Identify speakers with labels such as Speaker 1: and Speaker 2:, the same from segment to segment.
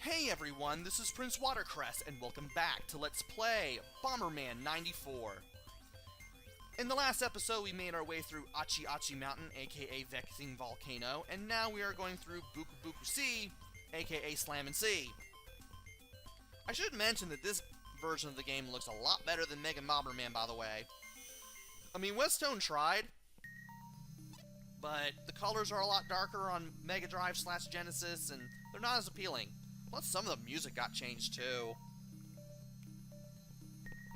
Speaker 1: Hey everyone, this is PrinceWatercress, and welcome back to Let's Play Bomberman 94. In the last episode, we made our way through Achi Achi Mountain, aka Vexing Volcano, and now we are going through Buku Buku Sea, aka Slam and Sea. I should mention that this version of the game looks a lot better than Mega Bomberman, by the way. I mean, Westone tried, but the colors are a lot darker on Mega Drive / Genesis, and they're not as appealing. Plus, some of the music got changed, too.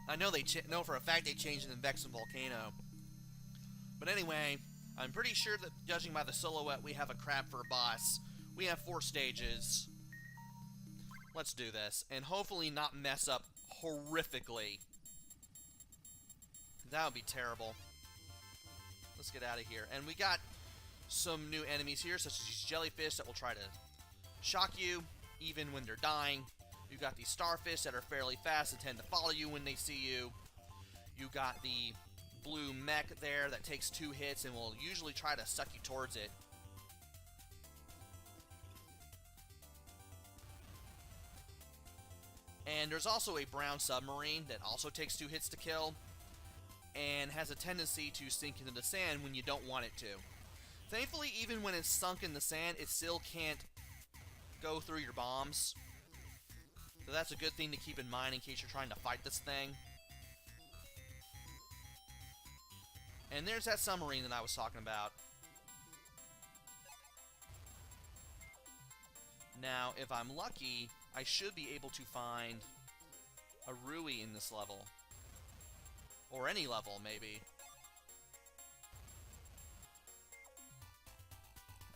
Speaker 1: I know know for a fact they changed it in Vexing Volcano. But anyway, I'm pretty sure that, judging by the silhouette, we have a crab for a boss. We have 4 stages. Let's do this, and hopefully not mess up horrifically. That would be terrible. Let's get out of here. And we got some new enemies here, such as these jellyfish that will try to shock you, even when they're dying. You got these starfish that are fairly fast and tend to follow you when they see you. You got the blue mech there that takes 2 hits and will usually try to suck you towards it. And there's also a brown submarine that also takes 2 hits to kill and has a tendency to sink into the sand when you don't want it to. Thankfully, even when it's sunk in the sand, it still can't go through your bombs. So that's a good thing to keep in mind in case you're trying to fight this thing. And there's that submarine that I was talking about. Now, if I'm lucky, I should be able to find a Rui in this level. Or any level, maybe.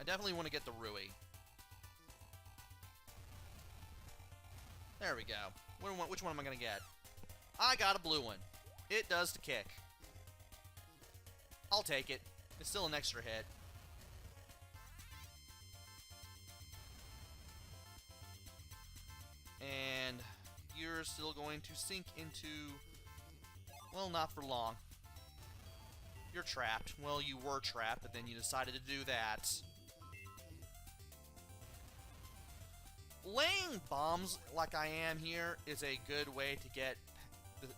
Speaker 1: I definitely want to get the Rui. There we go. Which one am I going to get? I got a blue one. It does the kick. I'll take it. It's still an extra hit. And you're still going to sink into... well, not for long. You're trapped. Well, you were trapped, but then you decided to do that. Laying bombs like I am here is a good way to get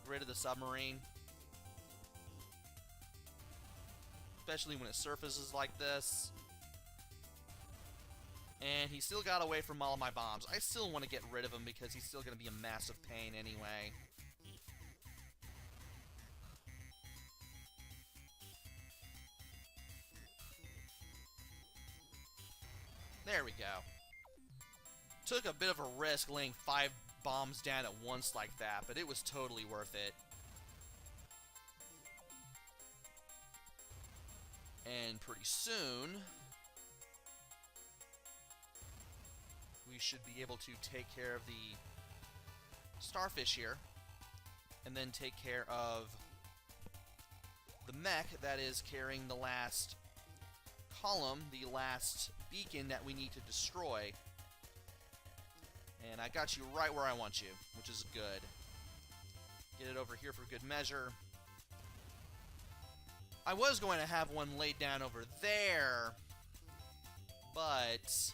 Speaker 1: rid of the submarine. Especially when it surfaces like this. And he still got away from all of my bombs. I still want to get rid of him because he's still going to be a massive pain anyway. There we go. Took a bit of a risk laying 5 bombs down at once like that, but it was totally worth it. And pretty soon, we should be able to take care of the starfish here, and then take care of the mech that is carrying the last column, the last beacon that we need to destroy. And I got you right where I want you, which is good. Get it over here for good measure. I was going to have one laid down over there, but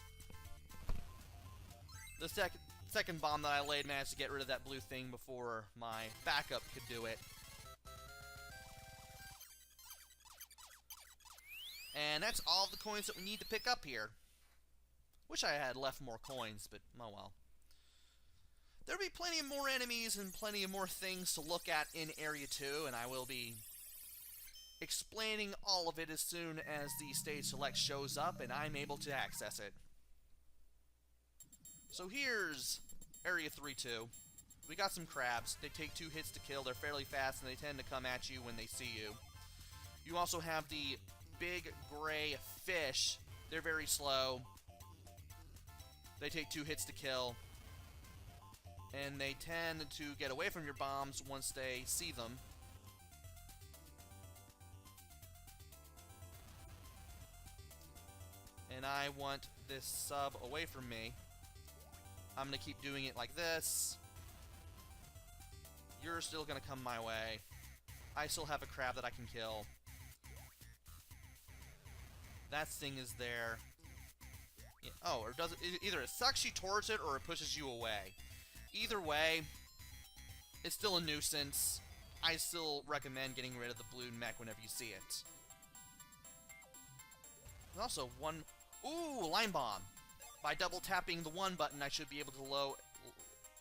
Speaker 1: the second bomb that I laid managed to get rid of that blue thing before my backup could do it. And that's all the coins that we need to pick up here. Wish I had left more coins, but oh well. There'll be plenty of more enemies and plenty of more things to look at in Area 2, and I will be explaining all of it as soon as the stage select shows up and I'm able to access it. So here's Area 3-2. We got some crabs. They take 2 hits to kill. They're fairly fast, and they tend to come at you when they see you. You also have the big gray fish. They're very slow. They take 2 hits to kill. And they tend to get away from your bombs once they see them. And I want this sub away from me. I'm going to keep doing it like this. You're still going to come my way. I still have a crab that I can kill. That thing is there. Oh, or does it? Either it sucks you towards it or it pushes you away. Either way, it's still a nuisance. I still recommend getting rid of the blue mech whenever you see it. There's also one... Ooh, line bomb! By double tapping the 1 button, I should be able to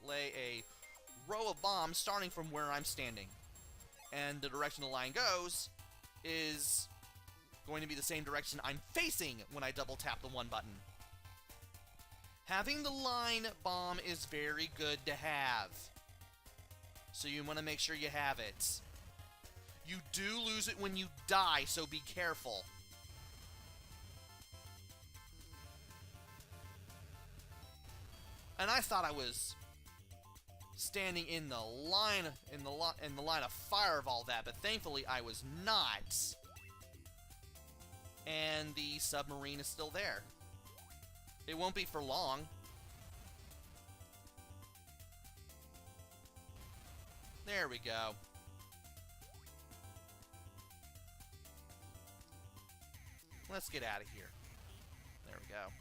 Speaker 1: lay a row of bombs starting from where I'm standing. And the direction the line goes is going to be the same direction I'm facing when I double tap the 1 button. Having the line bomb is very good to have. So you want to make sure you have it. You do lose it when you die, so be careful. And I thought I was standing in the line of fire of all that, but thankfully I was not. And the submarine is still there. It won't be for long. There we go. Let's get out of here. There we go.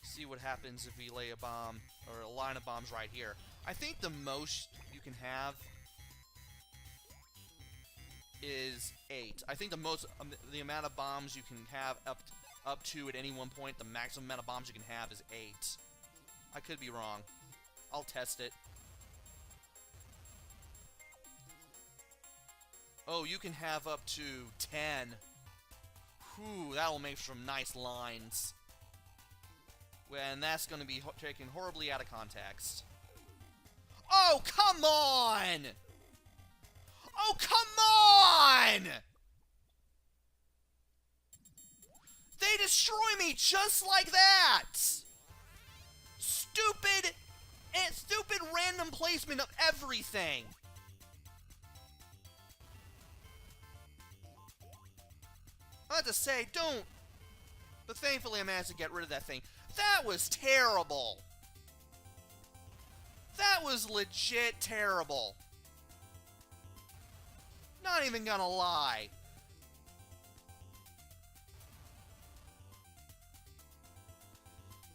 Speaker 1: See what happens if we lay a bomb, or a line of bombs right here. I think the most you can have is 8. I think the most, the amount of bombs you can have up to at any one point, the maximum amount of bombs you can have is 8. I could be wrong. I'll test it. Oh, you can have up to 10. Whew, that'll make some nice lines. And that's going to be taken horribly out of context. Oh, come on! Oh, come on! They destroy me just like that! Stupid random placement of everything! I have to say, don't... But thankfully I managed to get rid of that thing. That was terrible! That was legit terrible. Not even gonna lie.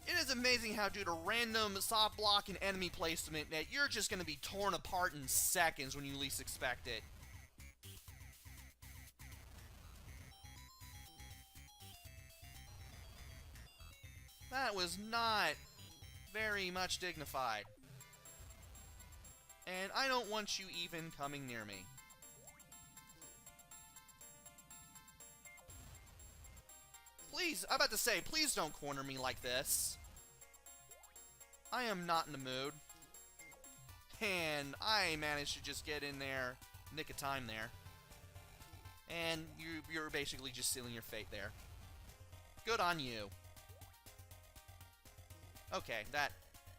Speaker 1: It is amazing how, due to random soft block and enemy placement, that you're just gonna be torn apart in seconds when you least expect it. That was not very much dignified. And I don't want you even coming near me. Please, I'm about to say, please don't corner me like this. I am not in the mood. And I managed to just get in there, nick of time there. And you're basically just sealing your fate there. Good on you. Okay, that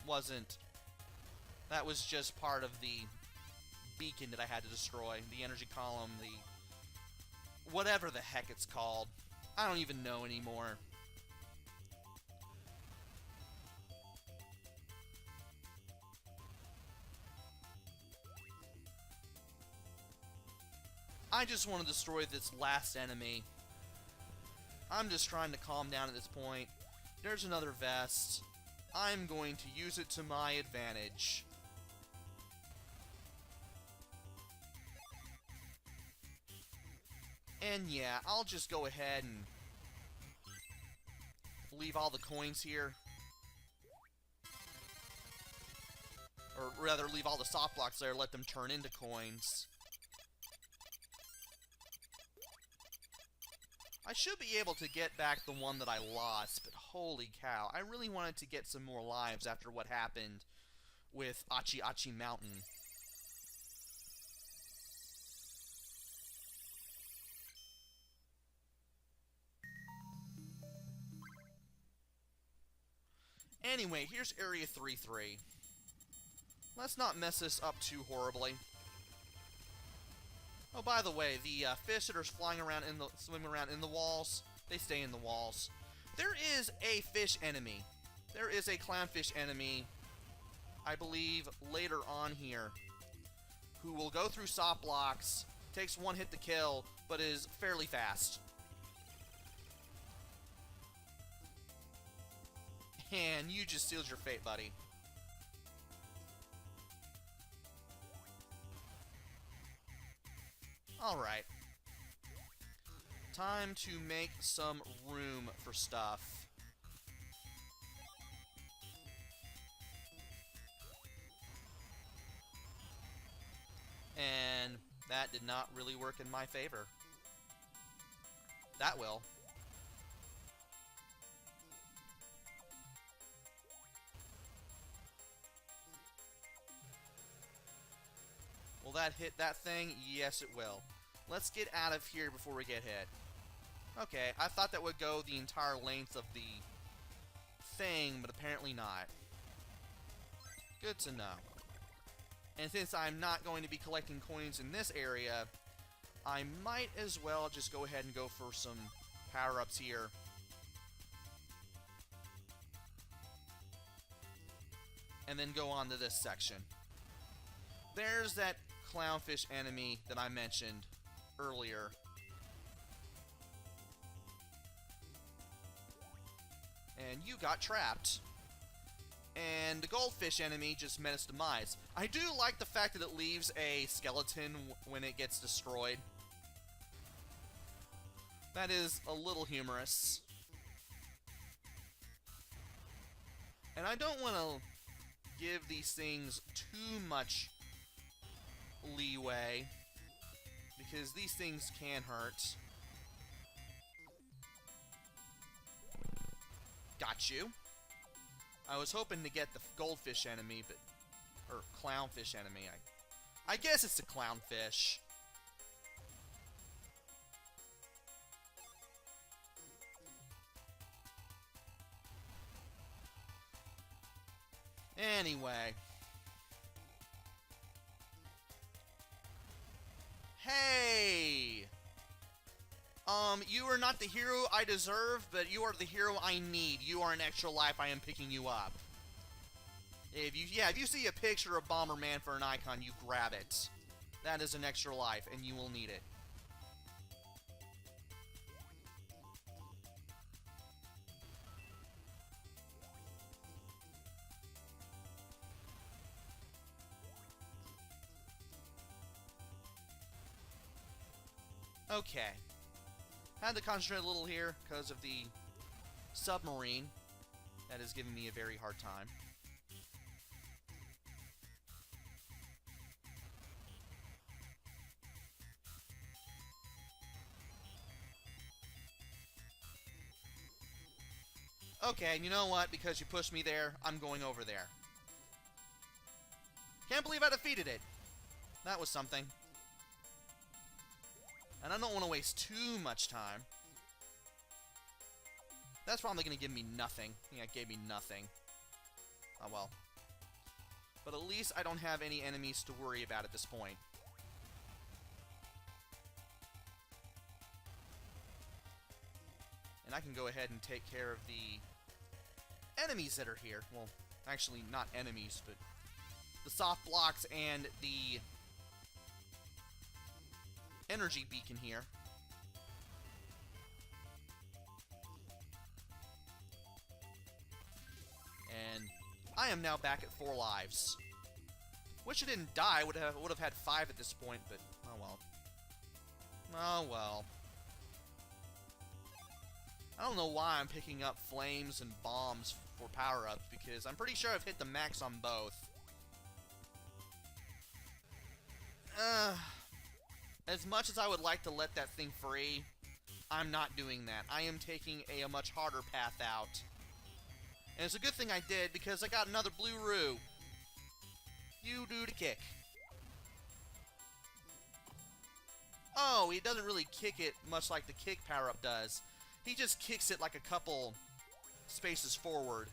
Speaker 1: was just part of the beacon that I had to destroy. The energy column, the... whatever the heck it's called. I don't even know anymore. I just want to destroy this last enemy. I'm just trying to calm down at this point. There's another vest. I'm going to use it to my advantage. And yeah, I'll just go ahead and leave all the coins here. Or rather, leave all the soft blocks there, let them turn into coins. I should be able to get back the one that I lost, but holy cow. I really wanted to get some more lives after what happened with Achi Achi Mountain. Anyway, here's Area 3-3. Let's not mess this up too horribly. Oh, by the way, the fish that are flying around swimming around in the walls, they stay in the walls. There is a fish enemy. There is a clownfish enemy, I believe, later on here, who will go through soft blocks, takes one hit to kill, but is fairly fast. And you just sealed your fate, buddy. Alright. Time to make some room for stuff. And that did not really work in my favor. That will. Will that hit that thing? Yes, it will. Let's get out of here before we get hit. Okay, I thought that would go the entire length of the thing, but apparently not. Good to know. And since I'm not going to be collecting coins in this area, I might as well just go ahead and go for some power-ups here. And then go on to this section. There's that Clownfish Enemy that I mentioned earlier. And you got trapped. And the Goldfish Enemy just met its demise. I do like the fact that it leaves a skeleton when it gets destroyed. That is a little humorous. And I don't want to give these things too much leeway, because these things can hurt. Got you. I was hoping to get the Goldfish Enemy, but... or Clownfish Enemy. I guess it's the Clownfish. Anyway. Hey! You are not the hero I deserve, but you are the hero I need. You are an extra life. I am picking you up. If you see a picture of Bomberman for an icon, you grab it. That is an extra life, and you will need it. Okay. Had to concentrate a little here because of the submarine. That is giving me a very hard time. Okay, and you know what? Because you pushed me there, I'm going over there. Can't believe I defeated it. That was something. And I don't want to waste too much time. That's probably going to give me nothing. Yeah, it gave me nothing. Oh well. But at least I don't have any enemies to worry about at this point. And I can go ahead and take care of the enemies that are here. Well, actually not enemies, but the soft blocks and the energy beacon here. And I am now back at 4 lives. Wish I didn't die. Would have had 5 at this point, but oh well. Oh well. I don't know why I'm picking up flames and bombs for power-ups, because I'm pretty sure I've hit the max on both. As much as I would like to let that thing free, I'm not doing that. I am taking a much harder path out. And it's a good thing I did, because I got another blue roo. You do the kick. Oh, he doesn't really kick it much like the kick power-up does. He just kicks it like a couple spaces forward.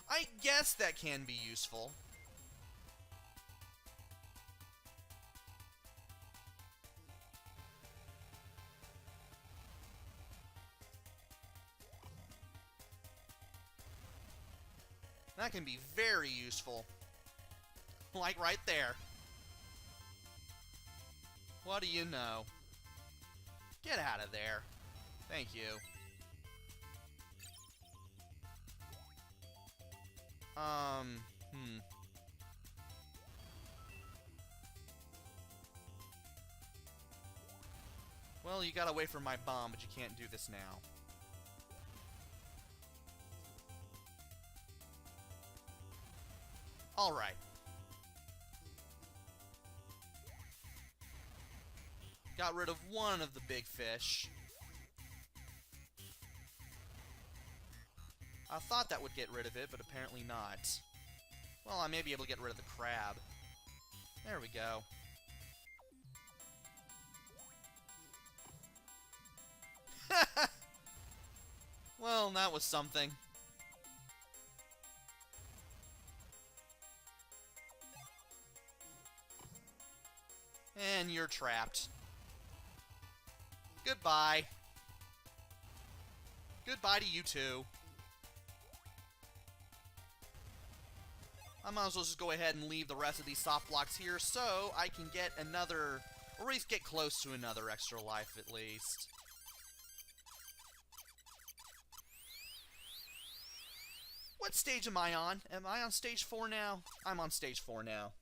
Speaker 1: I guess that can be useful. That can be very useful. Like right there. What do you know? Get out of there. Thank you. Hmm. Well, you gotta wait for my bomb, but you can't do this now. Alright. Got rid of one of the big fish. I thought that would get rid of it, but apparently not. Well, I may be able to get rid of the crab. There we go. Well, that was something. And you're trapped. Goodbye. Goodbye to you too. I might as well just go ahead and leave the rest of these soft blocks here so I can get another, or at least get close to another extra life at least. What stage am I on? Am I on stage 4 now? I'm on stage 4 now.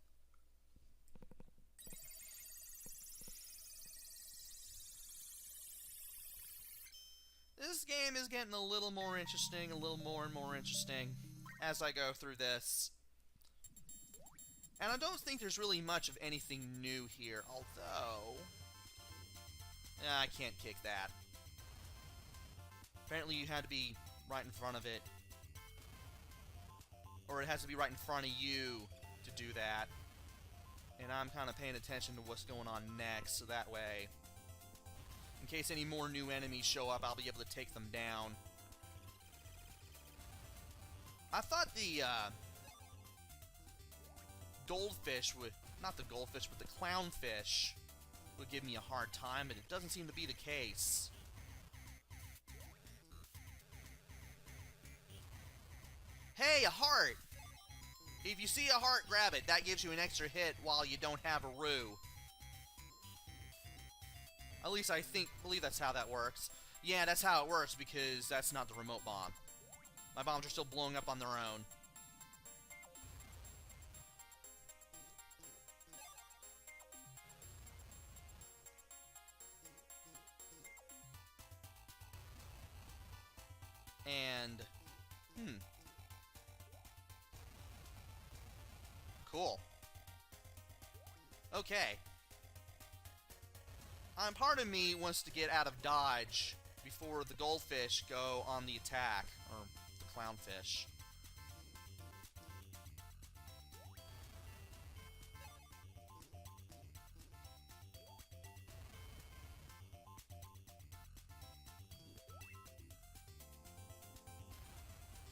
Speaker 1: This game is getting a little more interesting, a little more and more interesting as I go through this. And I don't think there's really much of anything new here, although... I can't kick that. Apparently you had to be right in front of it. Or it has to be right in front of you to do that. And I'm kind of paying attention to what's going on next, so that way, in case any more new enemies show up, I'll be able to take them down. I thought the goldfish would, not the goldfish, but the clownfish would give me a hard time, but it doesn't seem to be the case. Hey, a heart! If you see a heart, grab it. That gives you an extra hit while you don't have a roo. At least I believe that's how that works. Yeah, that's how it works, because that's not the remote bomb. My bombs are still blowing up on their own. And... Cool. Okay. Part of me wants to get out of dodge before the goldfish go on the attack, or the clownfish.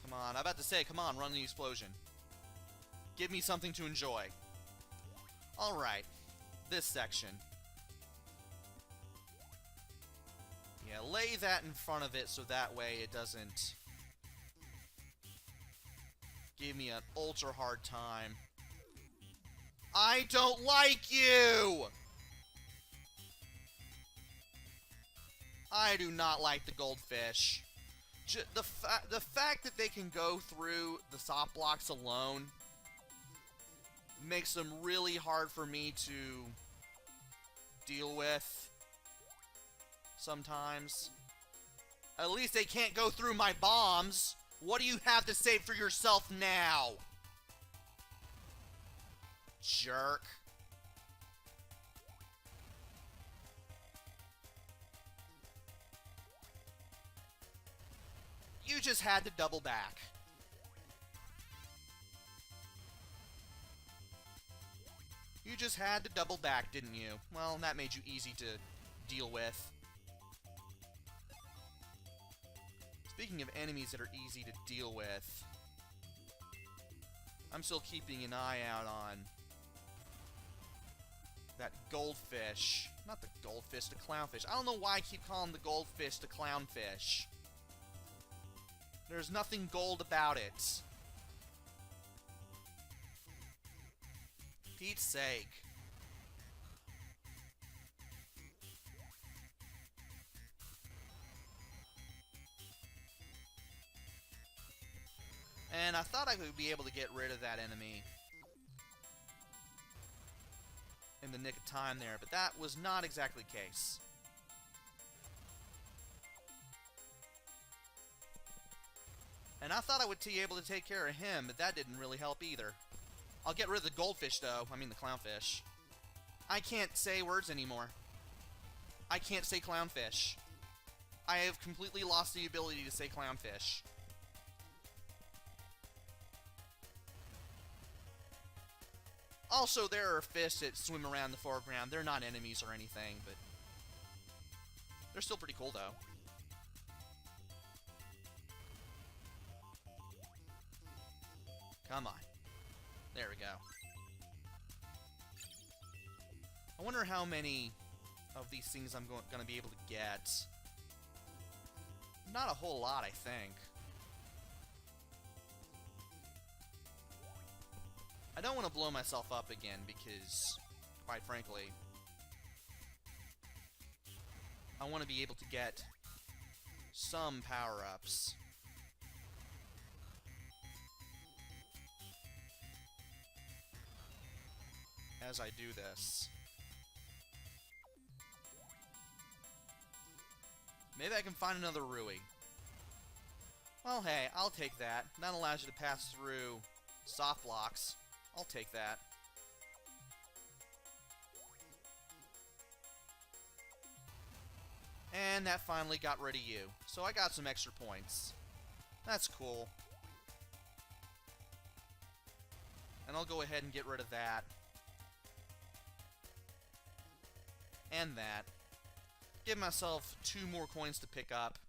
Speaker 1: Come on, I'm about to say, come on, run the explosion. Give me something to enjoy. Alright, this section. Yeah, lay that in front of it so that way it doesn't give me an ultra hard time. I don't like you! I do not like the goldfish. The fact that they can go through the soft blocks alone makes them really hard for me to deal with sometimes. At least they can't go through my bombs. What do you have to say for yourself now? Jerk. You just had to double back. You just had to double back, didn't you? Well, that made you easy to deal with. Speaking of enemies that are easy to deal with, I'm still keeping an eye out on that goldfish. Not the goldfish, the clownfish. I don't know why I keep calling the goldfish the clownfish. There's nothing gold about it. Pete's sake. And I thought I would be able to get rid of that enemy in the nick of time there, but that was not exactly the case. And I thought I would be able to take care of him, but that didn't really help either. I'll get rid of the goldfish, though. I mean the clownfish. I can't say words anymore. I can't say clownfish. I have completely lost the ability to say clownfish. Also, there are fish that swim around the foreground. They're not enemies or anything, but they're still pretty cool, though. Come on. There we go. I wonder how many of these things I'm going to be able to get. Not a whole lot, I think. I don't want to blow myself up again because, quite frankly, I want to be able to get some power-ups. As I do this. Maybe I can find another Rui. Well, hey, I'll take that. That allows you to pass through soft blocks. I'll take that. And that finally got rid of you. So I got some extra points. That's cool. And I'll go ahead and get rid of that. And that. Give myself 2 more coins to pick up.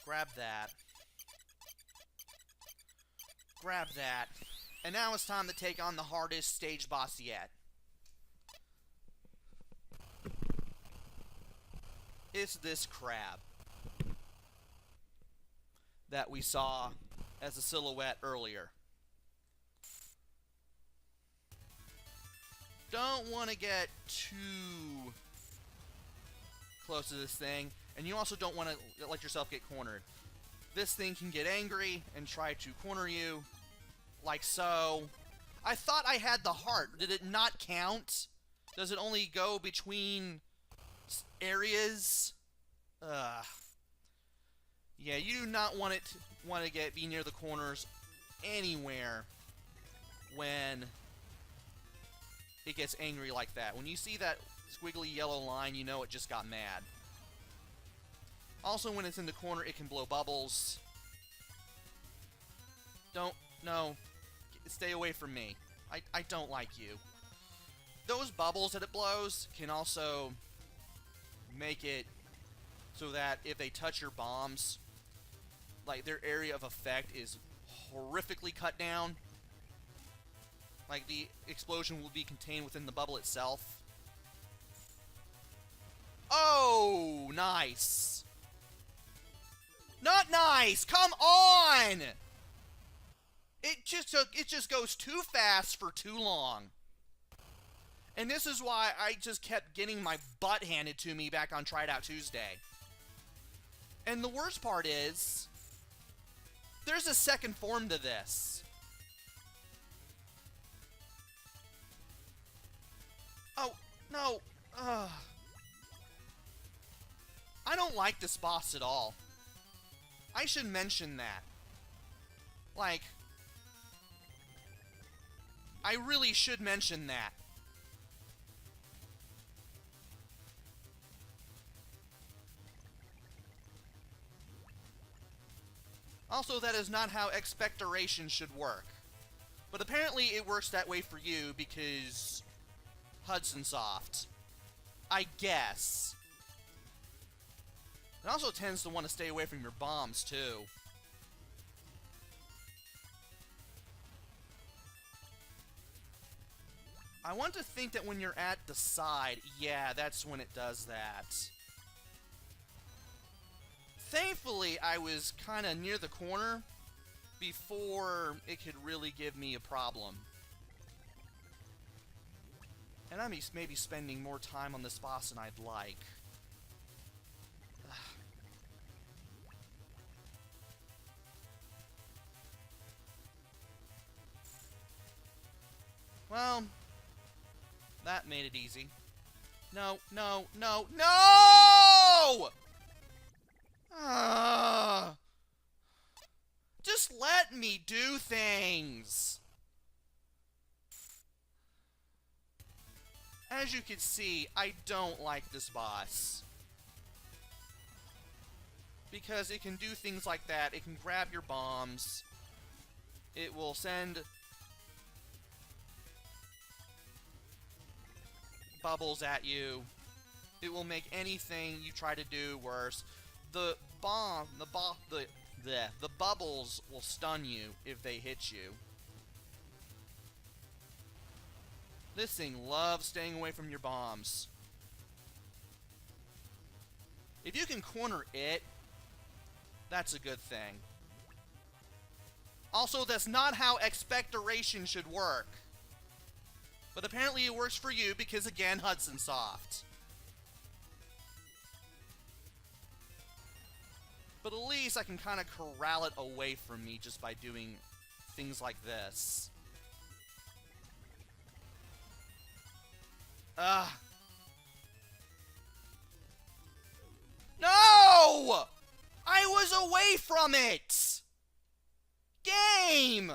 Speaker 1: Grab that. Grab that. And now it's time to take on the hardest stage boss yet. It's this crab that we saw as a silhouette earlier. Don't want to get too close to this thing, and you also don't want to let yourself get cornered. This thing can get angry and try to corner you, like so. I thought I had the heart. Did it not count? Does it only go between areas? Yeah, you do not want to be near the corners anywhere when it gets angry like that. When you see that squiggly yellow line, you know it just got mad. Also, when it's in the corner, it can blow bubbles. No. Stay away from me. I don't like you. Those bubbles that it blows can also make it so that if they touch your bombs, like, their area of effect is horrifically cut down. Like, the explosion will be contained within the bubble itself. Oh, nice. Not nice. Come on. It just goes too fast for too long. And this is why I just kept getting my butt handed to me back on Try It Out Tuesday. And the worst part is, there's a second form to this. Oh, no. I don't like this boss at all. I should mention that. Like, I really should mention that. Also, that is not how expectoration should work. But apparently it works that way for you because Hudson Soft. I guess. It also tends to want to stay away from your bombs, too. I want to think that when you're at the side, yeah, that's when it does that. Thankfully, I was kind of near the corner before it could really give me a problem. And I'm maybe spending more time on this boss than I'd like. Well, that made it easy. No, no, no, no! Just let me do things! As you can see, I don't like this boss. Because it can do things like that. It can grab your bombs. It will send bubbles at you. It will make anything you try to do worse. The bubbles will stun you if they hit you. This thing loves staying away from your bombs. If you can corner it, that's a good thing. Also, that's not how expectoration should work. But apparently it works for you because, again, Hudson Soft. But at least I can kind of corral it away from me just by doing things like this. No! I was away from it! Game!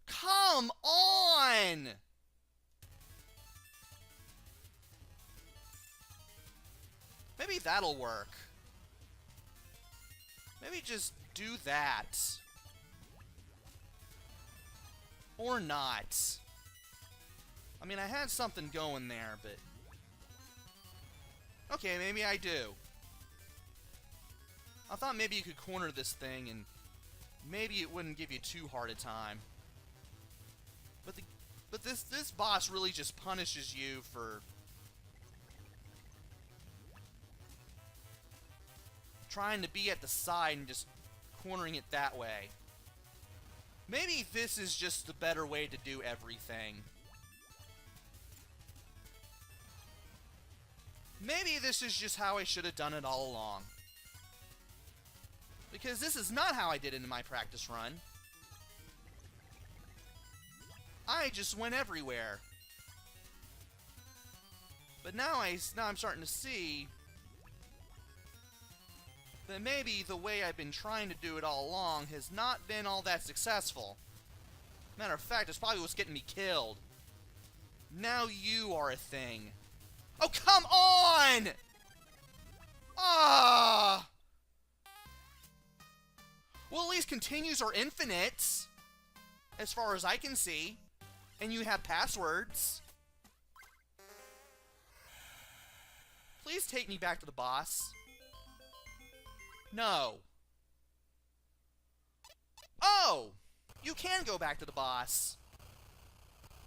Speaker 1: Come on! Maybe that'll work. Maybe just do that. Or not. I mean, I had something going there, but... Okay, maybe I do. I thought maybe you could corner this thing and maybe it wouldn't give you too hard a time. But this boss really just punishes you for trying to be at the side and just cornering it that way. Maybe this is just the better way to do everything. Maybe this is just how I should have done it all along. Because this is not how I did it in my practice run. I just went everywhere. But now I'm starting to see that maybe the way I've been trying to do it all along has not been all that successful. Matter of fact, it's probably what's getting me killed. Now you are a thing. Oh, come on! Ah! Well, at least continues are infinite, as far as I can see. And you have passwords. Please take me back to the boss. No. Oh! You can go back to the boss.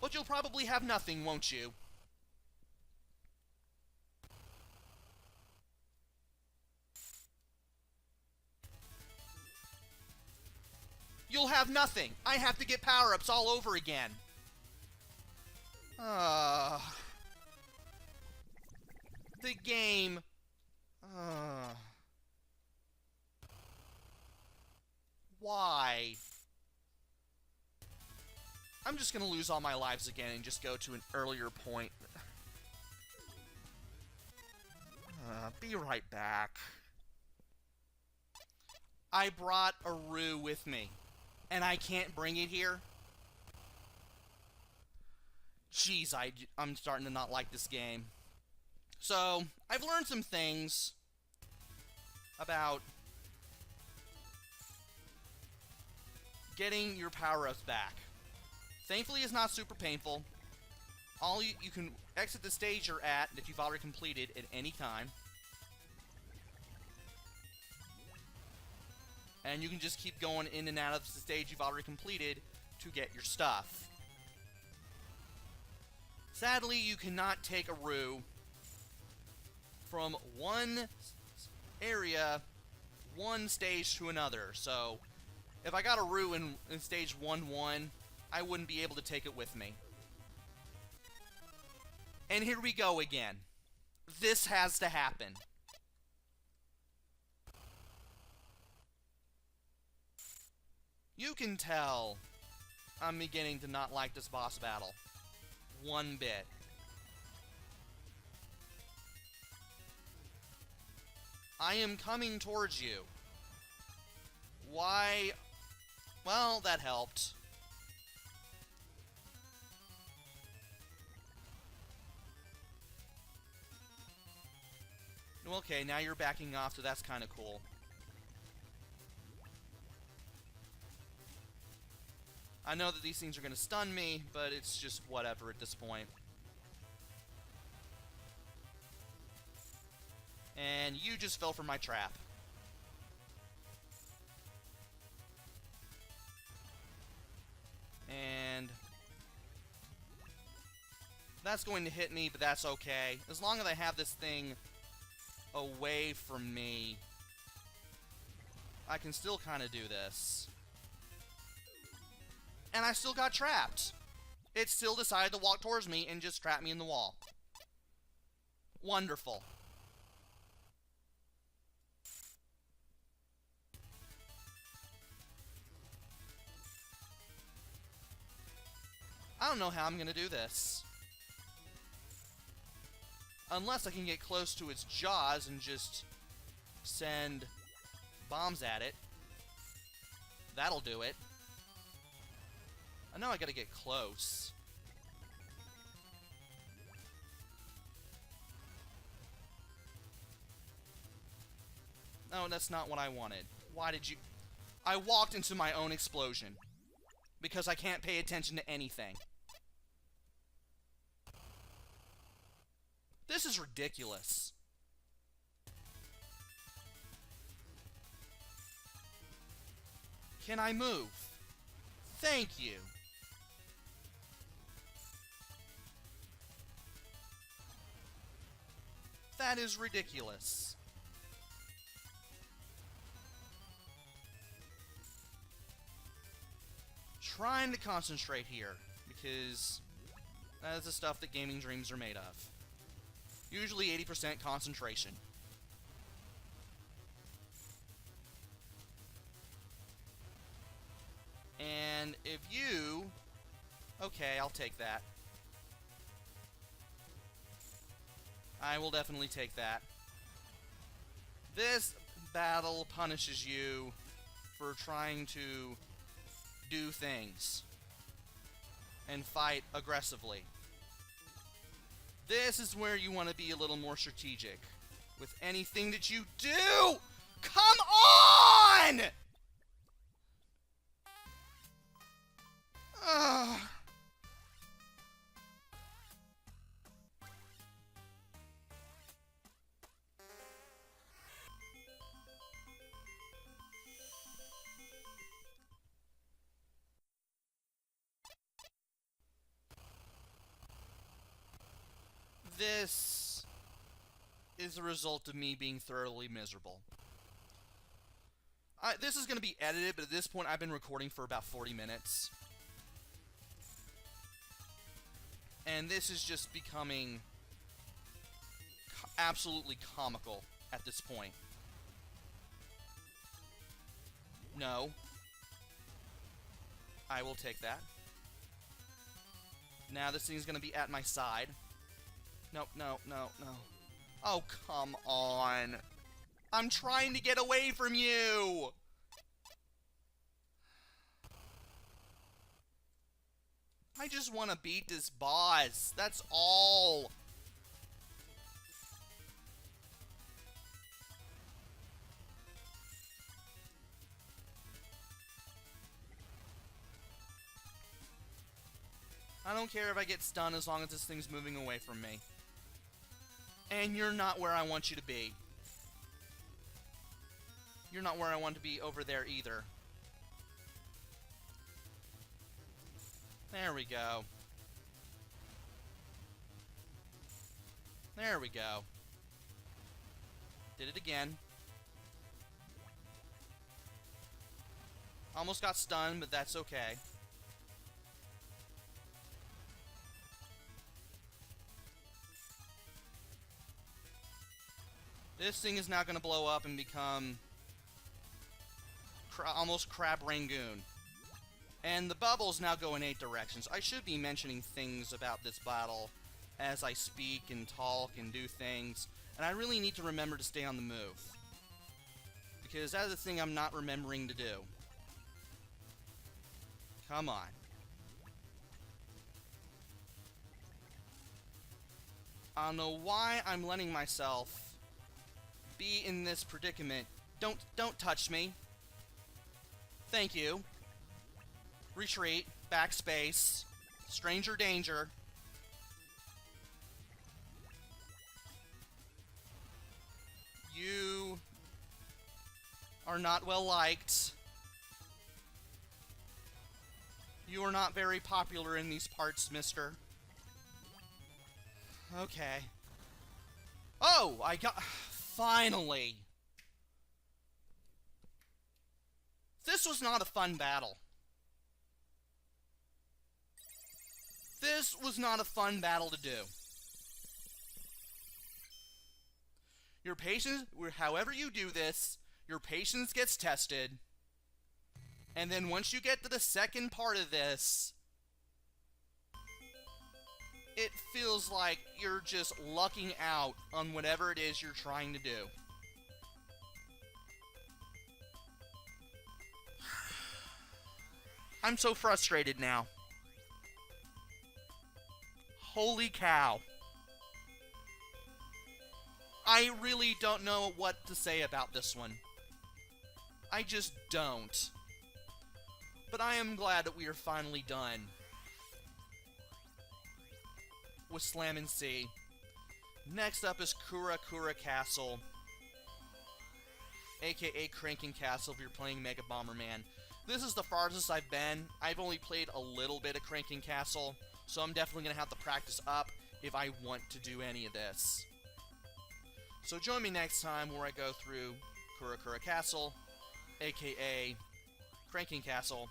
Speaker 1: But you'll probably have nothing, won't you? You'll have nothing. I have to get power-ups all over again. The game. Why? I'm just gonna lose all my lives again and just go to an earlier point. Be right back. I brought a roux with me, and I can't bring it here? Jeez, I'm starting to not like this game. So, I've learned some things about getting your power-ups back. Thankfully, it's not super painful. You can exit the stage you're at that you've already completed at any time. And you can just keep going in and out of the stage you've already completed to get your stuff. Sadly, you cannot take a roux from one area, one stage to another. So, if I got a roux in stage 1-1, I wouldn't be able to take it with me. And here we go again. This has to happen. You can tell I'm beginning to not like this boss battle. One bit. I am coming towards you. Why? Well, that helped. Okay, now you're backing off, so that's kind of cool. I know that these things are going to stun me, but it's just whatever at this point. And you just fell for my trap. And that's going to hit me, but that's okay. As long as I have this thing away from me, I can still kind of do this. And I still got trapped. It still decided to walk towards me and just trap me in the wall. Wonderful. I don't know how I'm gonna do this. Unless I can get close to its jaws and just send bombs at it. That'll do it. I know I gotta get close. No, that's not what I wanted. Why did you... I walked into my own explosion. Because I can't pay attention to anything. This is ridiculous. Can I move? Thank you. That is ridiculous. Trying to concentrate here, because that is the stuff that gaming dreams are made of. Usually 80% concentration. And if you... Okay, I'll take that. I will definitely take that. This battle punishes you for trying to do things and fight aggressively. This is where you want to be a little more strategic with anything that you do. Come on! Ugh. This is a result of me being thoroughly miserable. This is going to be edited, but at this point I've been recording for about 40 minutes. And this is just becoming absolutely comical at this point. No. I will take that. Now this thing's going to be at my side. No, no, no, no. Oh, come on. I'm trying to get away from you! I just want to beat this boss. That's all. I don't care if I get stunned as long as this thing's moving away from me. And you're not where I want you to be. You're not where I want to be over there either. There we go. There we go. Did it again. Almost got stunned, but that's okay. This thing is now going to blow up and become almost Crab Rangoon. And the bubbles now go in 8 directions. I should be mentioning things about this battle as I speak and talk and do things. And I really need to remember to stay on the move, because that's the thing I'm not remembering to do. Come on. I don't know why I'm letting myself be in this predicament. Don't touch me. Thank you. Retreat. Backspace. Stranger danger. You are not well liked. You are not very popular in these parts, mister. Okay. Oh, I got... Finally! This was not a fun battle. This was not a fun battle to do. Your patience, however you do this, your patience gets tested. And then once you get to the second part of this, it feels like you're just lucking out on whatever it is you're trying to do. I'm so frustrated now. Holy cow. I really don't know what to say about this one. I just don't. But I am glad that we are finally done with Slam & C. Next up is Kura-Kura Castle, aka Cranking Castle if you're playing Mega Bomberman. This is the farthest I've been. I've only played a little bit of Cranking Castle, so I'm definitely going to have to practice up if I want to do any of this. So join me next time where I go through Kura-Kura Castle, aka Cranking Castle,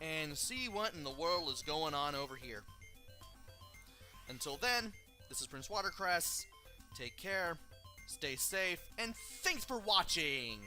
Speaker 1: and see what in the world is going on over here. Until then, this is PrinceWatercress. Take care, stay safe, and thanks for watching!